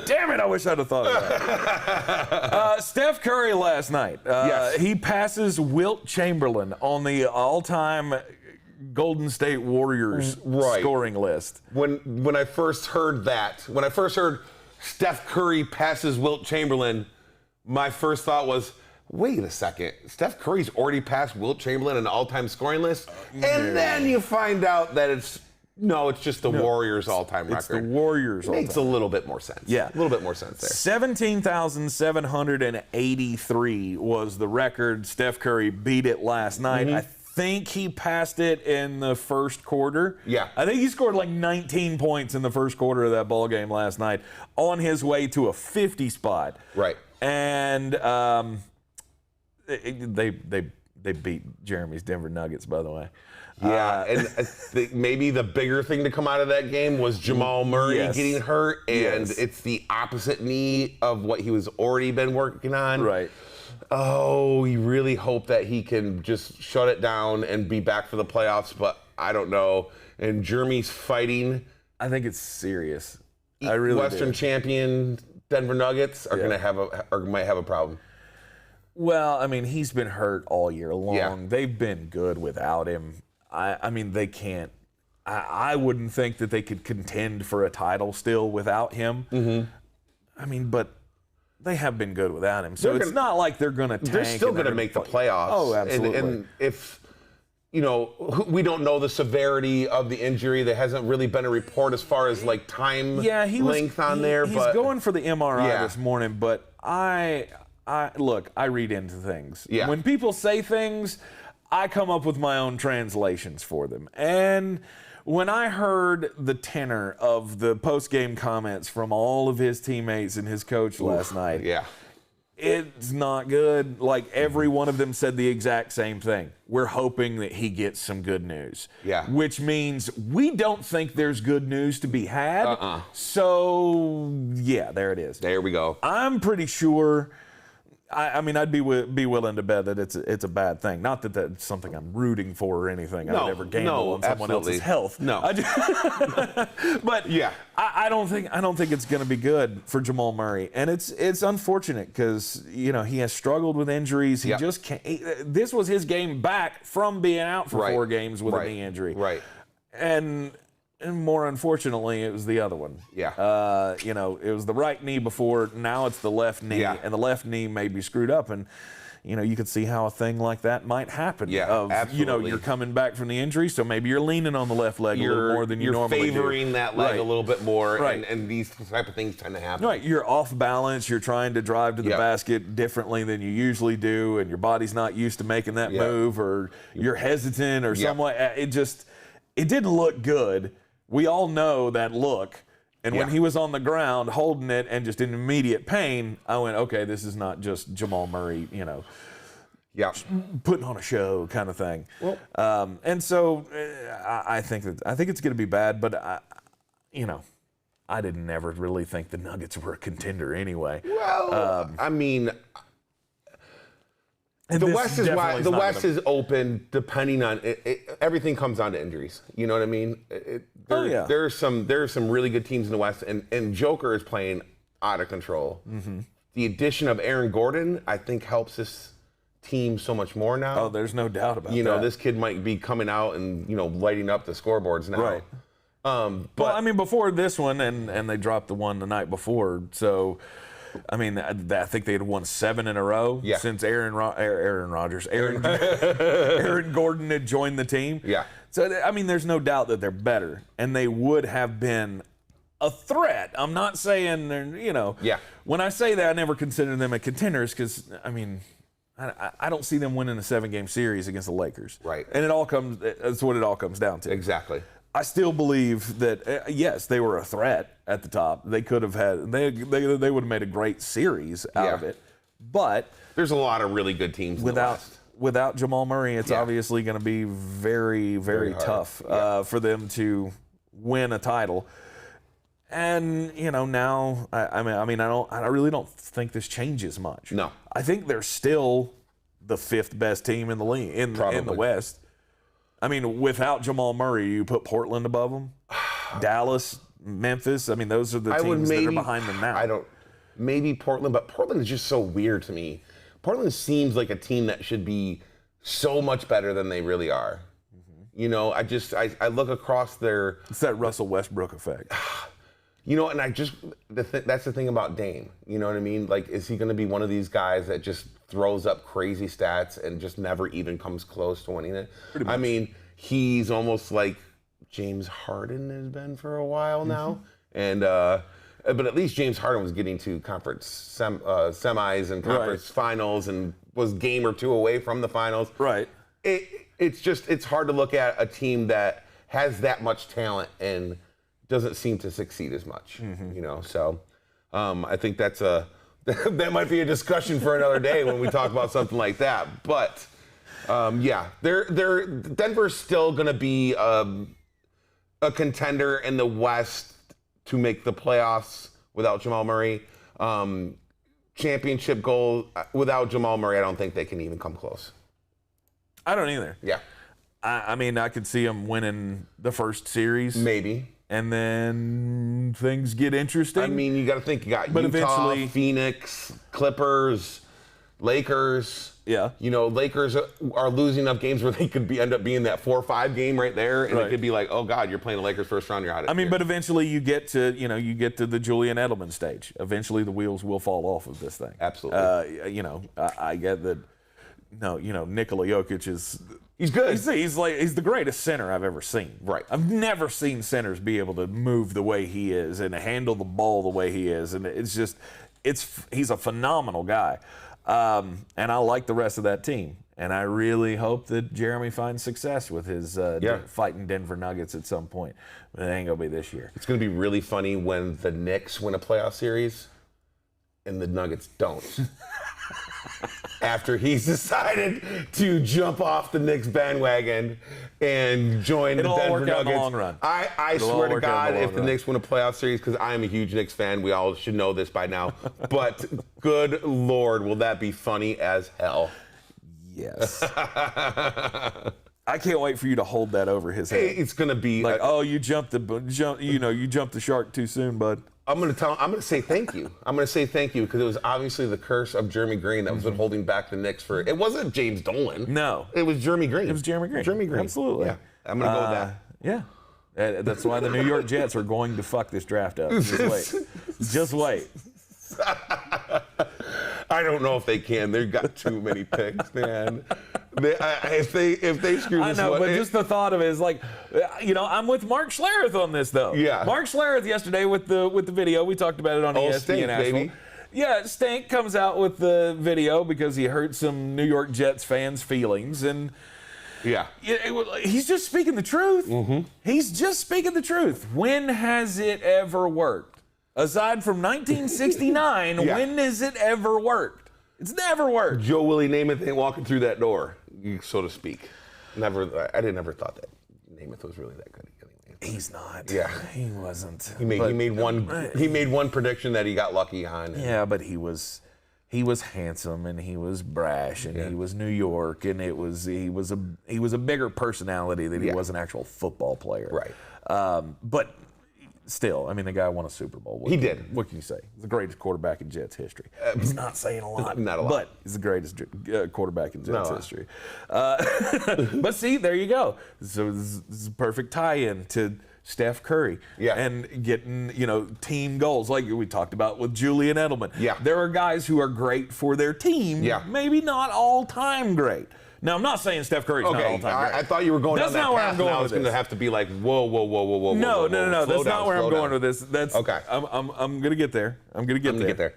Damn it, I wish I'd have thought of that. Steph Curry last night. Yes. He passes Wilt Chamberlain on the all-time Golden State Warriors scoring list. When I first heard Steph Curry passes Wilt Chamberlain, my first thought was, wait a second, Steph Curry's already passed Wilt Chamberlain on the all-time scoring list? And then you find out that it's just the Warriors all-time record. It's the Warriors all-time. Makes a little bit more sense. Yeah. A little bit more sense there. 17,783 was the record. Steph Curry beat it last night. I think he passed it in the first quarter. Yeah. I think he scored like 19 points in the first quarter of that ball game last night on his way to a 50 spot. Right. And they beat Jeremy's Denver Nuggets, by the way. Yeah, and maybe the bigger thing to come out of that game was Jamal Murray getting hurt, and it's the opposite knee of what he was already been working on. Right. Oh, you really hope that he can just shut it down and be back for the playoffs, but I don't know. And Jeremy's fighting. I think it's serious. I really Western champion Denver Nuggets are might have a problem. Well, I mean, he's been hurt all year long. Yeah. They've been good without him. I mean, they can't. I wouldn't think that they could contend for a title still without him. I mean, but they have been good without him. So it's not like they're going to tank. They're still going to make the playoffs. Oh, absolutely. And if, we don't know the severity of the injury. There hasn't really been a report as far as like time length on there. He's going for the MRI this morning, but I read into things. Yeah. When people say things, I come up with my own translations for them. And when I heard the tenor of the post-game comments from all of his teammates and his coach last night, it's not good. Like, every one of them said the exact same thing. We're hoping that he gets some good news. Yeah. Which means we don't think there's good news to be had. So, yeah, there it is. There we go. I'm pretty sure. I mean, I'd be willing to bet that it's a bad thing. Not that that's something I'm rooting for or anything. I would ever gamble on someone else's health. No. But yeah, I don't think it's going to be good for Jamal Murray, and it's unfortunate because he has struggled with injuries. He just can't. This was his game back from being out for 4 games with a knee injury. Right. And more unfortunately, it was the other one. Yeah. It was the right knee before. Now it's the left knee, and the left knee may be screwed up. And you could see how a thing like that might happen. Yeah, absolutely. You're coming back from the injury, so maybe you're leaning on the left leg a little more than you normally do. You're favoring that leg a little bit more, and these type of things tend to happen. Right, you're off balance. You're trying to drive to the basket differently than you usually do, and your body's not used to making that move, or you're hesitant, or some way. It didn't look good. We all know that look. And when he was on the ground holding it and just in immediate pain, I went, okay, this is not just Jamal Murray, putting on a show kind of thing. Well, and so I think it's going to be bad, but I didn't ever really think the Nuggets were a contender anyway. Well, I mean, the West is open depending on everything comes down to injuries. You know what I mean? There's some really good teams in the West, and Joker is playing out of control. The addition of Aaron Gordon, I think, helps this team so much more now. Oh, there's no doubt about that. This kid might be coming out and lighting up the scoreboards now. Right. But I mean, before this one, and they dropped the one the night before, so. I mean, I think they had won 7 in a row since Aaron Gordon had joined the team. Yeah. So, I mean, there's no doubt that they're better, and they would have been a threat. I'm not saying they're, when I say that, I never consider them a contenders because, I mean, I don't see them winning a 7-game series against the Lakers. Right. And that's what it all comes down to. Exactly. I still believe that yes, they were a threat at the top. They could have had they would have made a great series out of it. But there's a lot of really good teams without Jamal Murray. It's obviously going to be very, very tough for them to win a title. And now I really don't think this changes much. No, I think they're still the 5th best team in the league in the West. I mean, without Jamal Murray, you put Portland above them, Dallas, Memphis. I mean, those are the teams that are behind them now. Maybe Portland, but Portland is just so weird to me. Portland seems like a team that should be so much better than they really are. You know, I look across their... It's that Russell Westbrook effect. You know, and that's the thing about Dame. You know what I mean? Like, is he going to be one of these guys that just throws up crazy stats and just never even comes close to winning it? I mean, he's almost like James Harden has been for a while now. And but at least James Harden was getting to conference semis and conference finals and was game or two away from the finals. Right. It's hard to look at a team that has that much talent and doesn't seem to succeed as much, you know. So I think that might be a discussion for another day when we talk about something like that. But Denver's still going to be a contender in the West to make the playoffs without Jamal Murray. Championship goal without Jamal Murray, I don't think they can even come close. I don't either. Yeah. I mean, I could see them winning the first series. Maybe. And then things get interesting. I mean, you got to think, you got but Utah, eventually, Phoenix, Clippers, Lakers. Yeah. You know, Lakers are losing enough games where they could end up being that 4-5 game right there. And it could be like, oh, God, you're playing the Lakers first round, you're out of here. I mean, but eventually you get to the Julian Edelman stage. Eventually the wheels will fall off of this thing. Absolutely. I get that. No, Nikola Jokic is... He's good. He's the greatest center I've ever seen. Right. I've never seen centers be able to move the way he is and handle the ball the way he is. And he's a phenomenal guy. And I like the rest of that team. And I really hope that Jeremy finds success with his fighting Denver Nuggets at some point. But it ain't going to be this year. It's going to be really funny when the Knicks win a playoff series and the Nuggets don't. After he's decided to jump off the Knicks bandwagon and join the Denver Nuggets. It'll all work out in the long run. I swear to God, if the Knicks win a playoff series, because I am a huge Knicks fan, we all should know this by now, but good Lord, will that be funny as hell. Yes. I can't wait for you to hold that over his head. It's going to be like, you jumped the shark too soon, bud. I'm going to say thank you. I'm going to say thank you because it was obviously the curse of Jeremy Greene that was been holding back the Knicks for. It wasn't James Dolan. No. It was Jeremy Greene. It was Jeremy Greene. Jeremy Greene. Absolutely. Yeah. I'm going to go with that. Yeah. That's why the New York Jets are going to fuck this draft up. Just wait. Just wait. I don't know if they can. They've got too many picks, man. If they screw this I know, one, but just the thought of it is like, I'm with Mark Schlereth on this though. Yeah. Mark Schlereth yesterday with the video. We talked about it on ESPN Stink, Nashville. baby. Yeah, Stank comes out with the video because he hurt some New York Jets fans' feelings, and he's just speaking the truth. Mm-hmm. He's just speaking the truth. When has it ever worked? Aside from 1969, when has it ever worked? It's never worked. Joe Willie Namath ain't walking through that door, so to speak. I never thought that Namath was really that good. He's not. Yeah, he wasn't. He made one prediction that he got lucky on. Yeah, but he was handsome and he was brash and he was New York and he was a bigger personality than he was an actual football player. Right. But still, I mean, the guy won a Super Bowl. He did. What can you say? He's the greatest quarterback in Jets history. He's not saying a lot. Not a lot. But he's the greatest quarterback in Jets history. But see, there you go. So this is a perfect tie-in to Steph Curry and getting, team goals like we talked about with Julian Edelman. Yeah. There are guys who are great for their team, maybe not all-time great. Now, I'm not saying Steph Curry's not all-time great. I thought you were going down that path. That's not where I'm going with this. I was going to have to be like, whoa. No. That's not where I'm going with this. That's okay. I'm going to get there. I'm going to get there.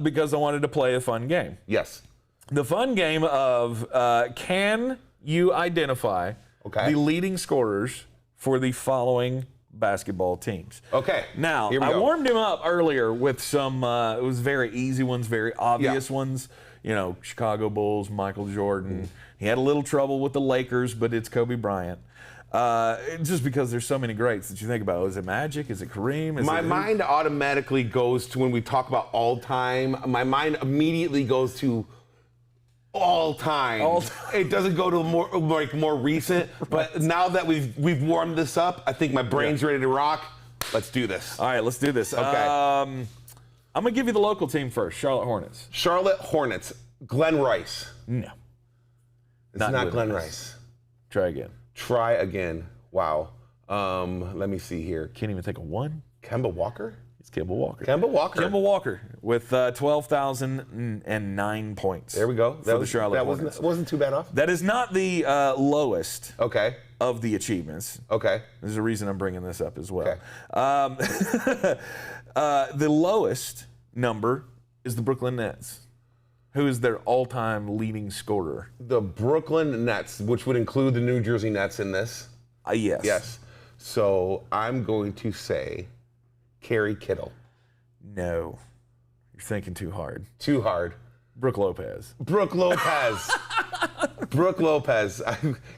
Because I wanted to play a fun game. Yes. The fun game of can you identify the leading scorers for the following basketball teams? Okay. Now, I warmed him up earlier with some, it was very easy ones, very obvious ones. Chicago Bulls, Michael Jordan. He had a little trouble with the Lakers, but it's Kobe Bryant. Just because there's so many greats that you think about. Is it Magic? Is it Kareem? My mind automatically goes to, when we talk about all time, my mind immediately goes to All time. It doesn't go to more recent. But now that we've warmed this up, I think my brain's ready to rock. Let's do this. All right, let's do this. Okay. I'm gonna give you the local team first. Charlotte Hornets. Charlotte Hornets. Glenn Rice. No. It's not Glenn Rice. Try again. Try again. Wow. Let me see here. Can't even think of one. Kemba Walker? It's Kemba Walker. Kemba Walker. Kemba Walker with 12,009 points. There we go. For the Charlotte Hornets. That wasn't too bad off. That is not the lowest of the achievements. Okay. There's a reason I'm bringing this up as well. Okay. The lowest number is the Brooklyn Nets, who is their all-time leading scorer. The Brooklyn Nets, which would include the New Jersey Nets in this. Yes. Yes. So I'm going to say Kerry Kittle. No. You're thinking too hard. Too hard. Brooke Lopez. Brooke Lopez. Brooke Lopez.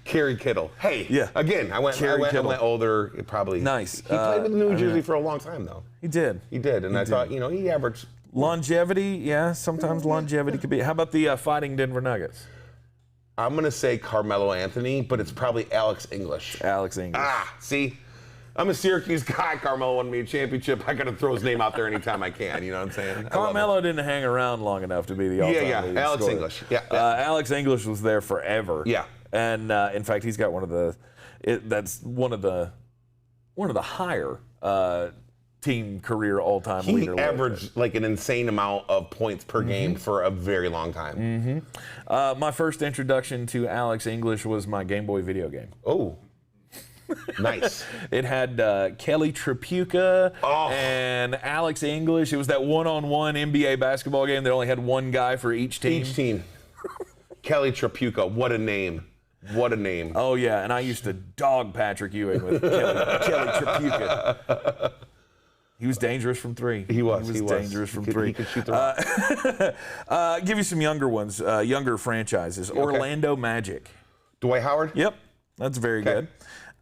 Kerry Kittle. Hey. Yeah. Again, I went older. Probably. Nice. He played with New Jersey for a long time, though. He did. And I thought, he averaged. Longevity, yeah. Sometimes longevity could be. How about the Fighting Denver Nuggets? I'm going to say Carmelo Anthony, but it's probably Alex English. Alex English. See? I'm a Syracuse guy. Carmelo won me a championship. I got to throw his name out there anytime I can. You know what I'm saying? Carmelo didn't hang around long enough to be the all-time leading Alex scorer. English. Yeah. Alex English was there forever. Yeah. And in fact, he's got one of the higher team career all-time leader. He averaged like an insane amount of points per game for a very long time. My first introduction to Alex English was my Game Boy video game. Oh. Nice. It had Kelly Tripucka and Alex English. It was that one-on-one NBA basketball game that only had one guy for each team. Kelly Tripucka, what a name. What a name. Oh, yeah, and I used to dog Patrick Ewing with Kelly Tripucka. He was dangerous from three. He was dangerous from three. He could shoot the rock. Give you some younger ones, younger franchises. Okay. Orlando Magic. Dwight Howard? Yep, that's very good.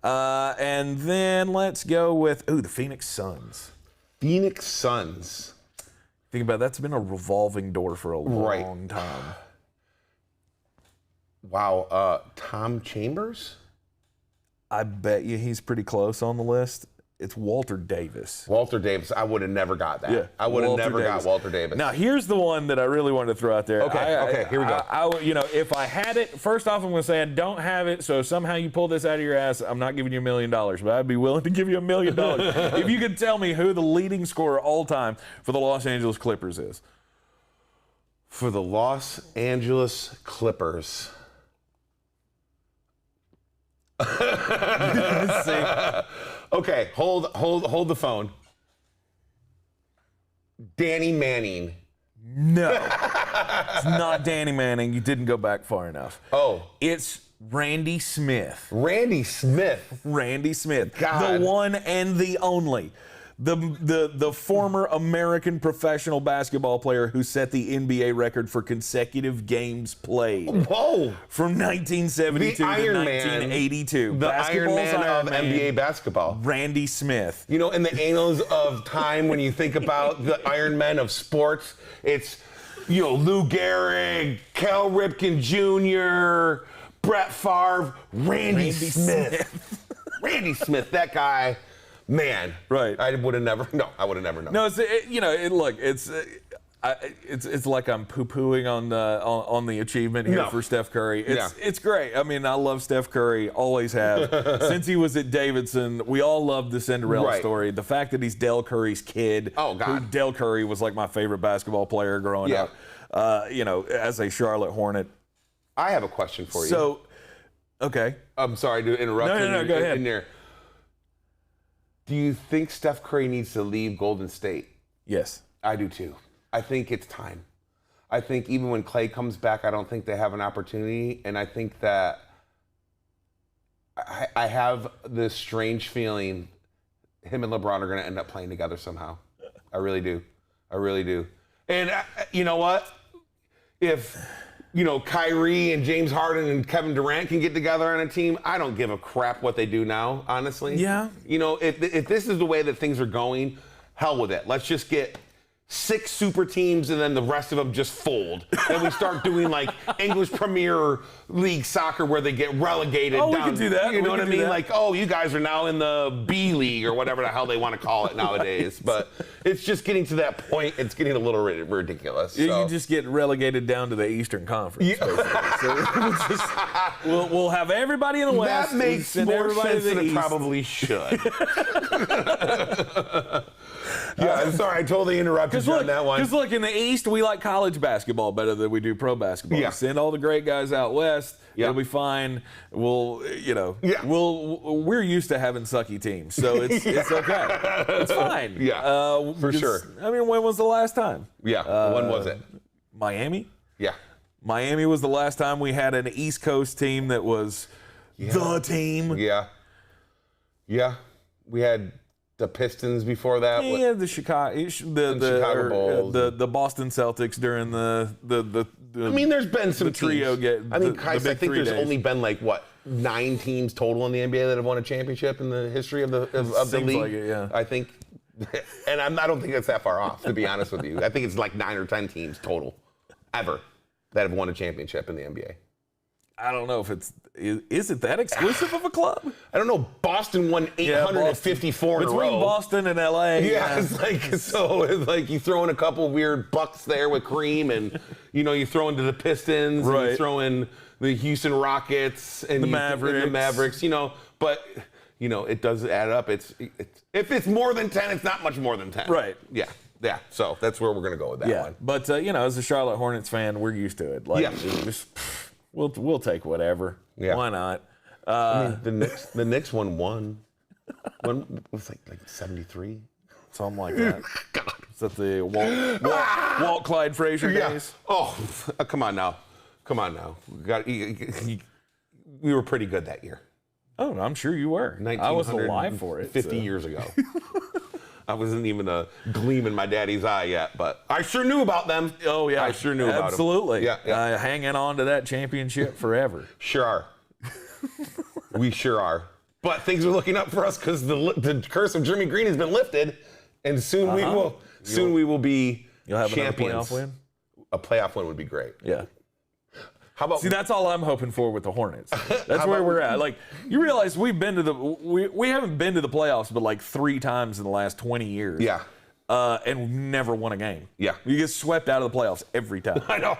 And then let's go with, the Phoenix Suns. Phoenix Suns. Think about it, that's been a revolving door for a long time. Wow. Tom Chambers? I bet you he's pretty close on the list. It's Walter Davis. Walter Davis. I would have never got that. Yeah, I would have never got Walter Davis. Now, here's the one that I really wanted to throw out there. Okay, here we go. If I had it, first off, I'm going to say I don't have it, so somehow you pull this out of your ass, I'm not giving you $1 million, but I'd be willing to give you $1 million if you could tell me who the leading scorer all time for the Los Angeles Clippers is. For the Los Angeles Clippers. Okay, hold the phone. Danny Manning. No, it's not Danny Manning. You didn't go back far enough. Oh, it's Randy Smith. Randy Smith. Randy Smith. God. The one and the only. The former American professional basketball player who set the NBA record for consecutive games played. Whoa! From 1972 to 1982. The Iron Man of NBA basketball. Randy Smith. You know, in the annals of time, when you think about the Iron Men of sports, it's, Lou Gehrig, Cal Ripken Jr., Brett Favre, Randy Smith. Randy Smith, that guy. Man, right? I would have never. No, I would have never known. No, it's like I'm poo-pooing on the achievement here for Steph Curry. It's great. I mean, I love Steph Curry, always have. Since he was at Davidson, we all loved the Cinderella story. The fact that he's Del Curry's kid. Oh God, who Del Curry was like my favorite basketball player growing up. As a Charlotte Hornet. I have a question for you. So, okay. I'm sorry to interrupt. No, go ahead. In there. Do you think Steph Curry needs to leave Golden State? Yes. I do too. I think it's time. I think even when Klay comes back, I don't think they have an opportunity. And I think that I have this strange feeling him and LeBron are going to end up playing together somehow. I really do. I really do. And you know what? If Kyrie and James Harden and Kevin Durant can get together on a team, I don't give a crap what they do now, honestly. Yeah. If this is the way that things are going, hell with it. Let's just get 6 super teams and then the rest of them just fold. And we start doing like English Premier League soccer where they get relegated down. We can do that. You know what I mean? Like, oh, you guys are now in the B League or whatever the hell they want to call it nowadays. But it's just getting to that point. It's getting a little ridiculous. So. You just get relegated down to the Eastern Conference. Yeah. So we'll have everybody in the West. That makes more sense than it probably should. Yeah, I'm sorry. I totally interrupted you on that one. Because look, in the East, we like college basketball better than we do pro basketball. Yeah. Send all the great guys out West. Yeah. It'll be fine. We're used to having sucky teams, so it's okay. It's fine. Yeah, for sure. I mean, when was the last time? Yeah, when was it? Miami? Yeah. Miami was the last time we had an East Coast team that was the team. Yeah. Yeah. We had the Pistons before that. Yeah, the Chicago Bulls, the Boston Celtics during the I mean, there's been some trio teams. I think there's only been like 9 teams total in the NBA that have won a championship in the history of the league. Like it, yeah. I think, and I don't think it's that far off, to be honest with you. I think it's like 9 or 10 teams total ever that have won a championship in the NBA. I don't know if is it that exclusive of a club? I don't know. Boston won 854 in a row. Between Boston and LA. Yeah, it's like you throw in a couple weird bucks there with Greene, and you throw into the Pistons, right. And you throw in the Houston Rockets and the Mavericks. But it does add up. It's if it's more than 10, it's not much more than 10. Right. Yeah. Yeah. So that's where we're gonna go with that one. But as a Charlotte Hornets fan, we're used to it. We'll take whatever. Yeah. Why not? I mean, the Knicks won. When was like 73? Something like that. God. Is that the Walt Clyde Frazier days? Oh, come on now. We were pretty good that year. Oh, I'm sure you were. I was alive for it. 50 years ago. I wasn't even a gleam in my daddy's eye yet, but I sure knew about them. Oh, yeah. I sure knew about them. Absolutely. Yeah. Hanging on to that championship forever. Sure are. We sure are. But things are looking up for us because the curse of Jimmy Greene has been lifted, and soon we will be You'll have champions. Another playoff win? A playoff win would be great. Yeah. How about? See, that's all I'm hoping for with the Hornets. That's where we're at. Like, you realize we haven't been to the playoffs but like 3 times in the last 20 years. Yeah. And we've never won a game. Yeah. We get swept out of the playoffs every time. I know.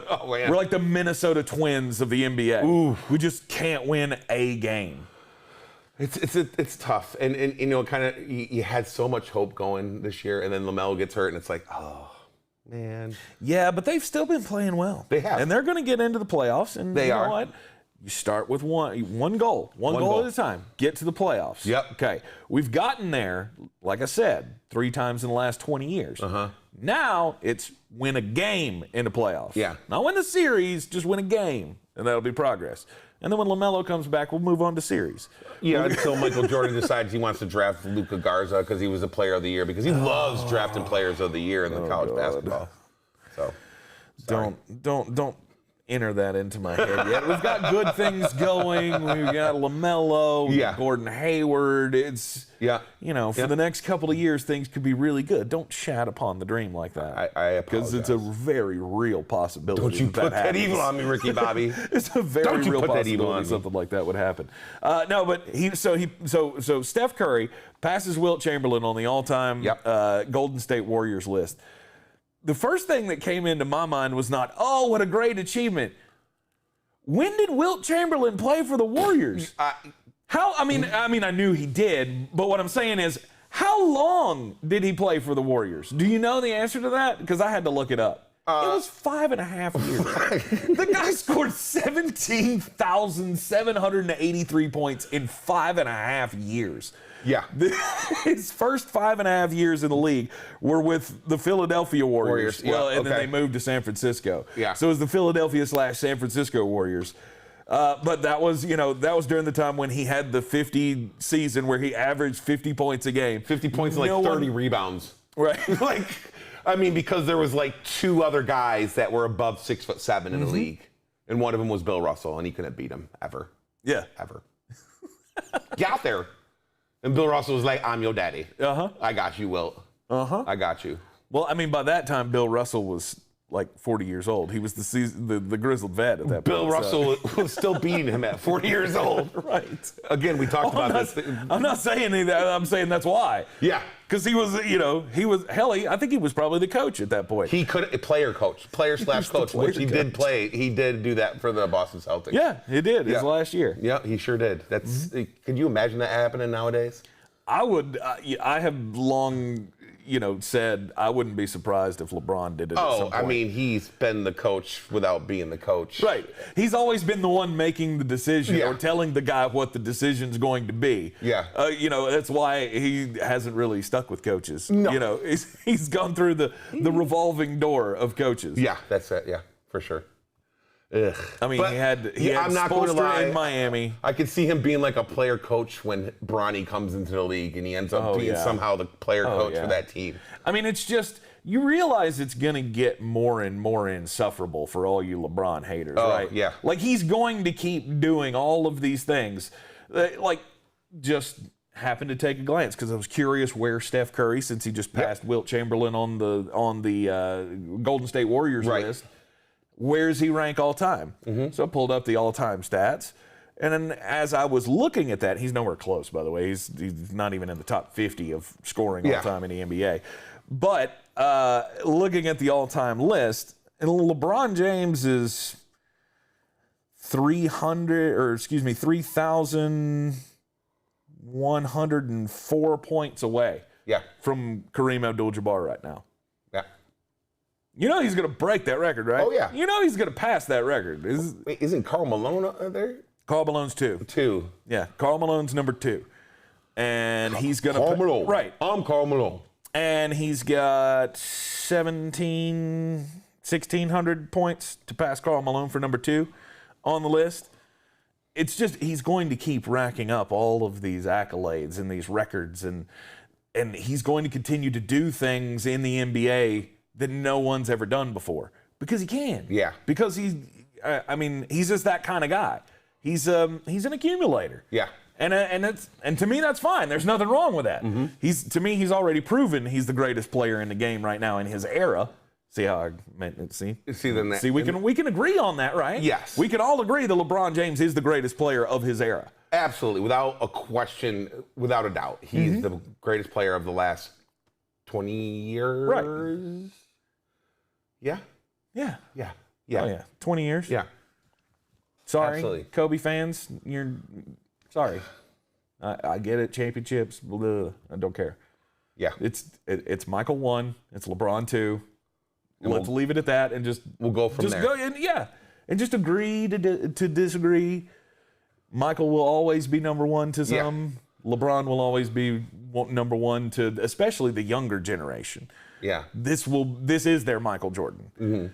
Oh, man. We're like the Minnesota Twins of the NBA. Ooh. We just can't win a game. It's tough, and kind of you had so much hope going this year, and then LaMelo gets hurt, and it's like, oh man. Yeah, but they've still been playing well. They have, and they're going to get into the playoffs. And you know what? You start with one goal at a time. Get to the playoffs. Yep. Okay. We've gotten there, like I said, 3 times in the last 20 years. Now it's win a game in the playoffs. Yeah. Not win the series, just win a game, and that'll be progress. And then when LaMelo comes back, we'll move on to series. Yeah, until Michael Jordan decides he wants to draft Luka Garza because he was a player of the year, because he loves drafting players of the year in the college basketball. So sorry. Don't enter that into my head yet. We've got good things going. We've got LaMelo, we've got Gordon Hayward. It's for the next couple of years, things could be really good. Don't chat upon the dream like that. I apologize. Because it's a very real possibility. Don't you put that evil on me, Ricky Bobby. It's a very real possibility something like that would happen. No, but so Steph Curry passes Wilt Chamberlain on the all-time Golden State Warriors list. The first thing that came into my mind was not, oh, what a great achievement. When did Wilt Chamberlain play for the Warriors? I knew he did, but what I'm saying is, how long did he play for the Warriors? Do you know the answer to that? Because I had to look it up. It was 5.5 years. The guy scored 17,783 points in 5.5 years. Yeah. His first 5.5 years in the league were with the Philadelphia Warriors. Then they moved to San Francisco. Yeah. So it was the Philadelphia/San Francisco Warriors. But that was during the time when he had the 50 season where he averaged 50 points a game. 50 points and like 30 rebounds. Right. Because there was like 2 other guys that were above 6'7" in the league. And one of them was Bill Russell, and he couldn't beat him ever. Yeah. Ever. Get out there. And Bill Russell was like, I'm your daddy. I got you, Wilt. I got you. Well, I mean, by that time, Bill Russell was like 40 years old. He was the grizzled vet at that point. Bill Russell was still beating him at 40 years old. Right. Again, we talked about this. I'm not saying any of that. I'm saying that's why. Yeah. Because he was, I think he was probably the coach at that point. He could player coach, player/coach, which he did play. He did do that for the Boston Celtics. Yeah, he did his last year. Yeah, he sure did. That's. Could you imagine that happening nowadays? I would. I have long, said I wouldn't be surprised if LeBron did it at some point. I mean, he's been the coach without being the coach. Right. He's always been the one making the decision or telling the guy what the decision's going to be. Yeah. That's why he hasn't really stuck with coaches. No. He's gone through the revolving door of coaches. Yeah, that's it. Yeah, for sure. Ugh. I mean, he had I'm not going to lie. in Miami. I could see him being like a player coach when Bronny comes into the league and he ends up being somehow the player coach for that team. I mean, it's just, you realize it's going to get more and more insufferable for all you LeBron haters, right? Yeah. Like, he's going to keep doing all of these things. Like, just happened to take a glance because I was curious where Steph Curry, since he just passed Wilt Chamberlain on the Golden State Warriors list, where does he rank all time? So I pulled up the all-time stats. And then as I was looking at that, he's nowhere close, by the way. He's not even in the top 50 of scoring all time in the NBA. But looking at the all-time list, and LeBron James is 3,104 points away from Kareem Abdul-Jabbar right now. Yeah. He's going to break that record, right? Oh, yeah. He's going to pass that record. Wait, isn't Karl Malone there? Karl Malone's 2. 2. Yeah, Karl Malone's number 2. And he's going to... Karl Malone. Right. I'm Karl Malone. And he's got 1,600 points to pass Karl Malone for number 2 on the list. It's just, he's going to keep racking up all of these accolades and these records, and he's going to continue to do things in the NBA that no one's ever done before. Because he can. Yeah. Because he's just that kind of guy. He's an accumulator. Yeah. And to me that's fine. There's nothing wrong with that. To me he's already proven he's the greatest player in the game right now in his era. See how I meant it? See we can agree on that, right? Yes. We can all agree that LeBron James is the greatest player of his era. Absolutely, without a question, without a doubt. He's the greatest player of the last 20 years. Right. Yeah. Yeah. Yeah. Yeah. Oh yeah. 20 years. Yeah. Sorry, absolutely. Kobe fans, you're sorry. I get it. Championships, blah, I don't care. Yeah, it's Michael 1, it's LeBron 2. Let's leave it at that, and we'll go from there. And just agree to disagree. Michael will always be number 1 to some. LeBron will always be number 1 to, especially the younger generation. Yeah, this is their Michael Jordan. Mm-hmm.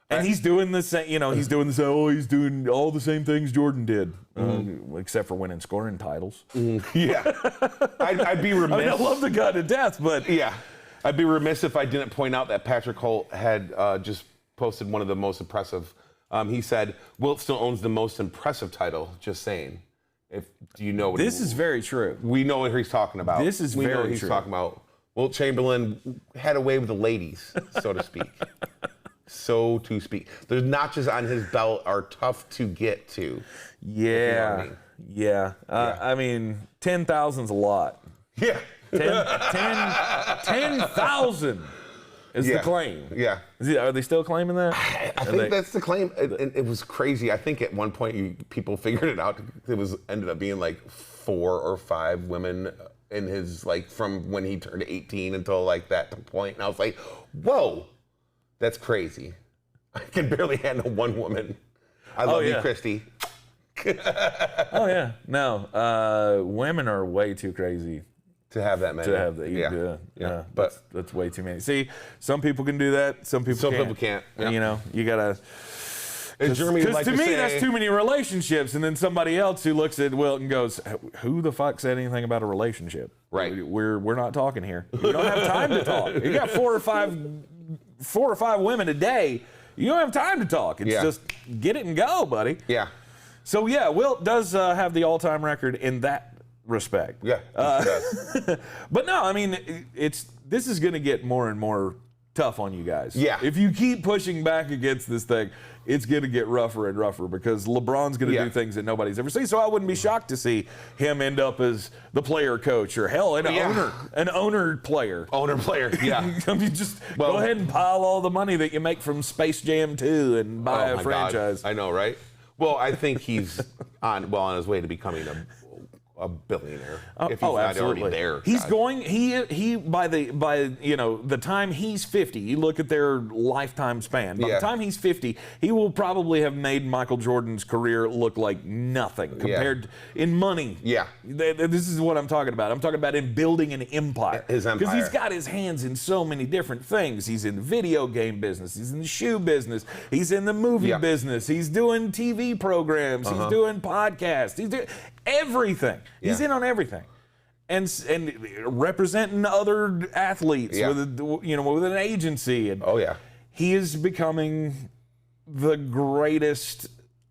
And he's doing the same, he's doing all the same things Jordan did, except for winning scoring titles. Yeah. I'd be remiss. I love the guy to death, but. Yeah. I'd be remiss if I didn't point out that Patrick Holt had just posted one of the most impressive. He said, Wilt still owns the most impressive title, just saying. Do you know what this is very true. We know what he's talking about. This is we very know what he's true. Talking about. Wilt Chamberlain had a way with the ladies, so to speak. So to speak. The notches on his belt are tough to get to. Yeah. Yeah. I mean, 10,000's a lot. Yeah. 10,000 is the claim. Yeah. Are they still claiming that? I think that's the claim. It was crazy. I think at one point people figured it out. It ended up being like 4 or 5 women in his, from when he turned 18 until that point. And I was like, whoa. That's crazy. I can barely handle one woman. I love you, Christy. Oh, yeah. No, women are way too crazy. To have that many. To have that. Yeah. But that's way too many. See, some people can do that. Some people can't. Yeah. You got to. Because to me, that's too many relationships. And then somebody else who looks at Wilt and goes, who the fuck said anything about a relationship? Right. We're not talking here. We don't have time to talk. You got 4 or 5 women a day. You don't have time to talk. It's just get it and go, buddy. Yeah. So, Wilt does have the all-time record in that respect. Yeah. But no, I mean, this is going to get more and more tough on you guys. Yeah. If you keep pushing back against this thing, it's going to get rougher and rougher because LeBron's going to do things that nobody's ever seen. So I wouldn't be shocked to see him end up as the player coach or hell, an owner player. Owner player, yeah. I mean, just go ahead and pile all the money that you make from Space Jam 2 and buy a franchise. God. I know, right? Well, I think he's on his way to becoming a billionaire. If he's not already there. He's going. He by the time he's 50, you look at their lifetime span. By the time he's 50, he will probably have made Michael Jordan's career look like nothing compared in money. Yeah. This is what I'm talking about. I'm talking about him building an empire. His empire. Because he's got his hands in so many different things. He's in the video game business. He's in the shoe business. He's in the movie business. He's doing TV programs. He's doing podcasts. He's doing everything. He's in on everything, and representing other athletes with an agency. And he is becoming the greatest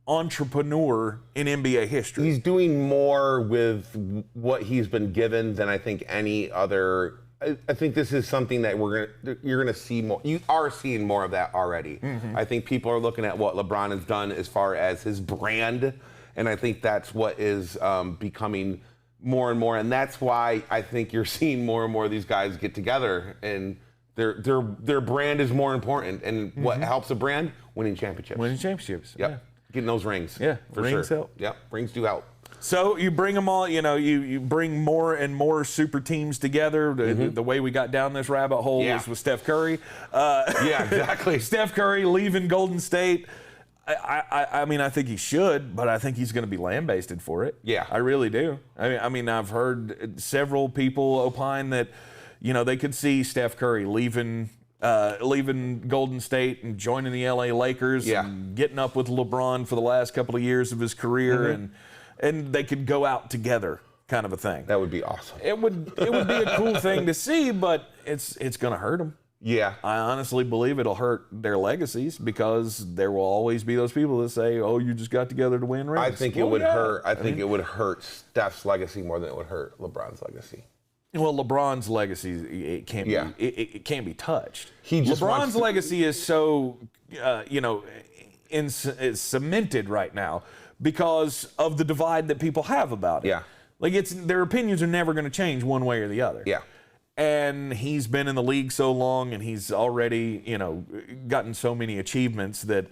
entrepreneur in NBA history. He's doing more with what he's been given than I think any other. I think this is something that you're gonna see more. You are seeing more of that already. Mm-hmm. I think people are looking at what LeBron has done as far as his brand. And I think that's what is becoming more and more. And that's why I think you're seeing more and more of these guys get together. And their brand is more important. And what helps a brand? Winning championships. Winning championships. Yep. Yeah. Getting those rings. Yeah. For rings sure. help. Yep. Rings do help. So you bring them all, you bring more and more super teams together. The way we got down this rabbit hole was with Steph Curry. Yeah, exactly. Steph Curry leaving Golden State. I mean, I think he should, but I think he's going to be lambasted for it. Yeah. I really do. I mean, I've heard several people opine that, they could see Steph Curry leaving Golden State and joining the LA Lakers and getting up with LeBron for the last couple of years of his career, and they could go out together, kind of a thing. That would be awesome. It would be a cool thing to see, but it's going to hurt them. Yeah. I honestly believe it'll hurt their legacies because there will always be those people that say, "Oh, you just got together to win rings." I think it would hurt. I think it would hurt Steph's legacy more than it would hurt LeBron's legacy. Well, LeBron's legacy it can't be it can't be touched. LeBron's legacy is so is cemented right now because of the divide that people have about it. Yeah. Like their opinions are never going to change one way or the other. Yeah. And he's been in the league so long, and he's already, gotten so many achievements that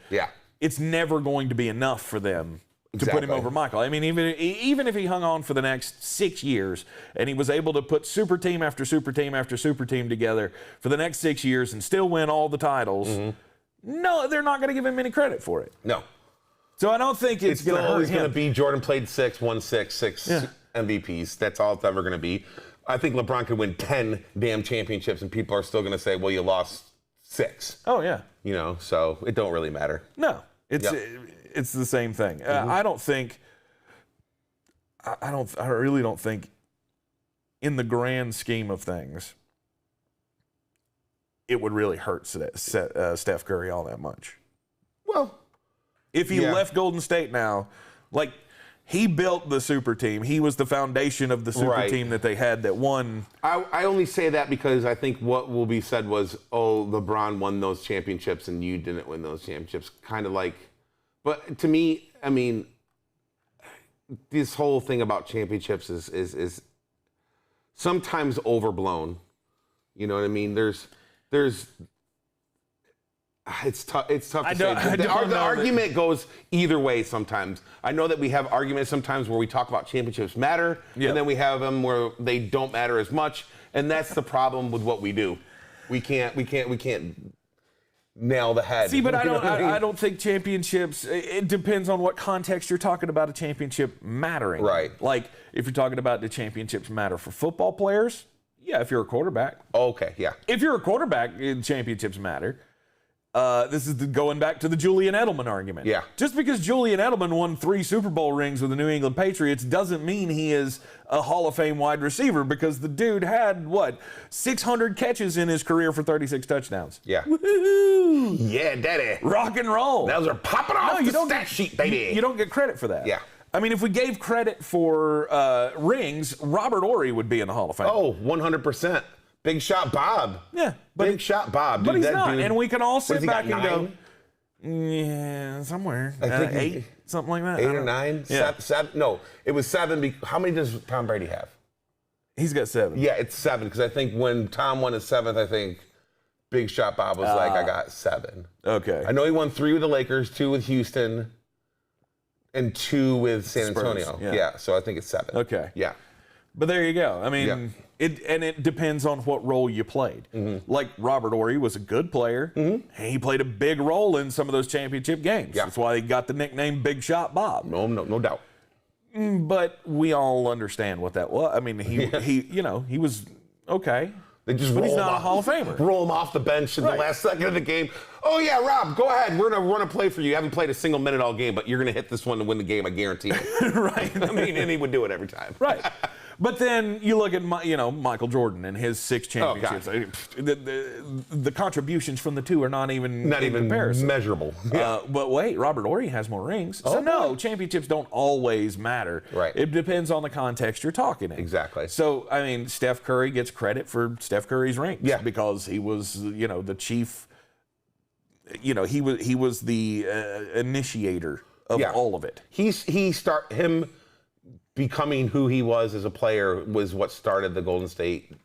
it's never going to be enough for them to put him over Michael. I mean, even if he hung on for the next 6 years and he was able to put super team after super team after super team together for the next 6 years and still win all the titles, no, they're not going to give him any credit for it. No. So I don't think it's going to hurt him. It's going to be Jordan played 6, won 6 MVPs. That's all it's ever going to be. I think LeBron could win 10 damn championships and people are still going to say, well, you lost 6. Oh, yeah. So it don't really matter. No, it's the same thing. I really don't think in the grand scheme of things, it would really hurt Steph Curry all that much. Well, if he left Golden State now, like, he built the super team. He was the foundation of the super team that they had that won. I only say that because I think what will be said was, oh, LeBron won those championships and you didn't win those championships. Kind of like, but to me, I mean, this whole thing about championships is sometimes overblown. You know what I mean? It's tough to say. The argument goes either way sometimes. I know that we have arguments sometimes where we talk about championships matter, and then we have them where they don't matter as much, and that's the problem with what we do. We can't nail the head. See, but I don't think championships, it depends on what context you're talking about a championship mattering. Right. Like, if you're talking about the championships matter for football players, if you're a quarterback. Okay, yeah. If you're a quarterback, championships matter. This is going back to the Julian Edelman argument. Yeah. Just because Julian Edelman won 3 Super Bowl rings with the New England Patriots doesn't mean he is a Hall of Fame wide receiver because the dude had, 600 catches in his career for 36 touchdowns. Yeah. Woohoo! Yeah, daddy. Rock and roll. Those are popping off the stat sheet, baby. You don't get credit for that. Yeah. I mean, if we gave credit for rings, Robert Horry would be in the Hall of Fame. Oh, 100%. Big Shot Bob. Yeah. Big Shot Bob. But dude, he's that not. dude, And we can all sit back and 9? go, yeah, somewhere. I think 8, something like that. 8 or 9? Yeah. 7? No, it was 7. How many does Tom Brady have? He's got 7. Yeah, it's 7, because I think when Tom won his 7th, I think Big Shot Bob was like, I got 7. Okay. I know he won 3 with the Lakers, 2 with Houston, and 2 with San Spurs, Antonio. yeah. So I think it's 7. Okay. Yeah. But there you go. I mean, it depends on what role you played. Like Robert Horry was a good player. And he played a big role in some of those championship games. Yeah. That's why he got the nickname Big Shot Bob. No doubt. But we all understand what that was. I mean, he was okay. They just but roll he's him not a off, Hall of Famer. Roll him off the bench in the last second of the game. Oh yeah, Rob, go ahead. We're gonna play for you. You haven't played a single minute all game, but you're gonna hit this one to win the game. I guarantee it. Right. I mean, and he would do it every time. Right. But then you look at Michael Jordan and his 6 championships. The contributions from the two are not even comparison. Measurable. Yeah. But wait, Robert Horry has more rings. So no, championships don't always matter. Right. It depends on the context you're talking in. Exactly. So I mean, Steph Curry gets credit for Steph Curry's rings. Yeah. Because he was the chief. He was the initiator of all of it. Him becoming who he was as a player was what started the Golden State